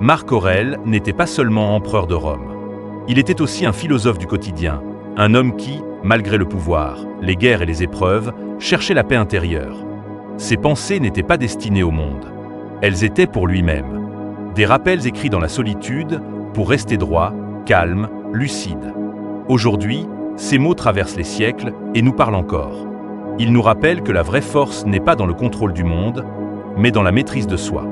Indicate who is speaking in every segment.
Speaker 1: Marc Aurèle n'était pas seulement empereur de Rome. Il était aussi un philosophe du quotidien, un homme qui, malgré le pouvoir, les guerres et les épreuves, cherchait la paix intérieure. Ses pensées n'étaient pas destinées au monde. Elles étaient pour lui-même. Des rappels écrits dans la solitude pour rester droit, calme, lucide. Aujourd'hui, ces mots traversent les siècles et nous parlent encore. Ils nous rappellent que la vraie force n'est pas dans le contrôle du monde, mais dans la maîtrise de soi.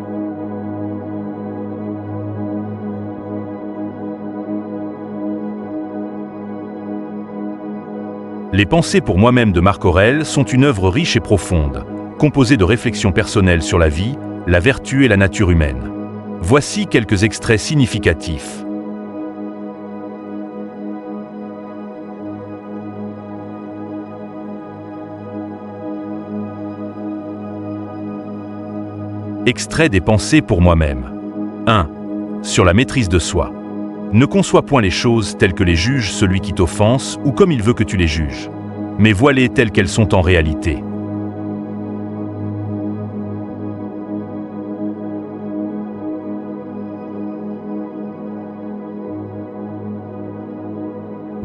Speaker 1: Les pensées pour moi-même de Marc Aurèle sont une œuvre riche et profonde, composée de réflexions personnelles sur la vie, la vertu et la nature humaine. Voici quelques extraits significatifs. Extrait des pensées pour moi-même. 1. Sur la maîtrise de soi. Ne conçois point les choses telles que les juge celui qui t'offense ou comme il veut que tu les juges, mais vois-les telles qu'elles sont en réalité.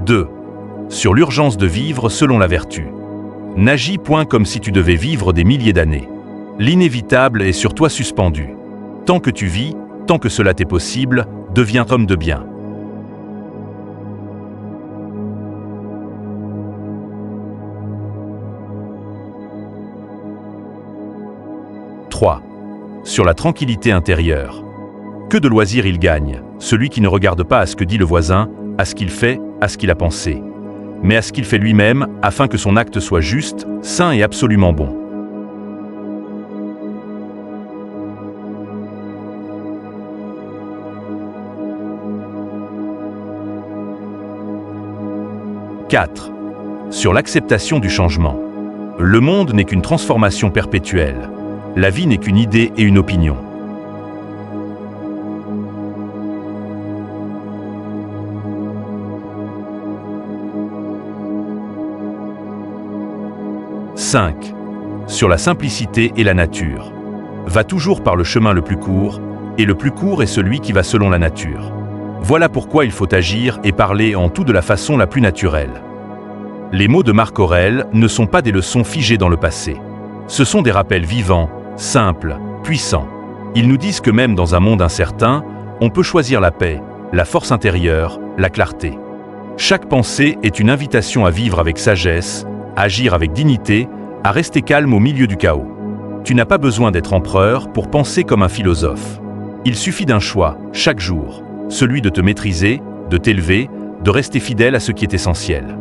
Speaker 1: Deux. Sur l'urgence de vivre selon la vertu. N'agis point comme si tu devais vivre des milliers d'années. L'inévitable est sur toi suspendu. Tant que tu vis, tant que cela t'est possible, deviens homme de bien. Sur la tranquillité intérieure. Que de loisirs il gagne, celui qui ne regarde pas à ce que dit le voisin, à ce qu'il fait, à ce qu'il a pensé, mais à ce qu'il fait lui-même, afin que son acte soit juste, sain et absolument bon. Sur l'acceptation du changement. Le monde n'est qu'une transformation perpétuelle. La vie n'est qu'une idée et une opinion. Sur la simplicité et la nature. Va toujours par le chemin le plus court, et le plus court est celui qui va selon la nature. Voilà pourquoi il faut agir et parler en tout de la façon la plus naturelle. Les mots de Marc Aurèle ne sont pas des leçons figées dans le passé. Ce sont des rappels vivants, simples, puissants. Ils nous disent que même dans un monde incertain, on peut choisir la paix, la force intérieure, la clarté. Chaque pensée est une invitation à vivre avec sagesse, à agir avec dignité, à rester calme au milieu du chaos. Tu n'as pas besoin d'être empereur pour penser comme un philosophe. Il suffit d'un choix, chaque jour, celui de te maîtriser, de t'élever, de rester fidèle à ce qui est essentiel.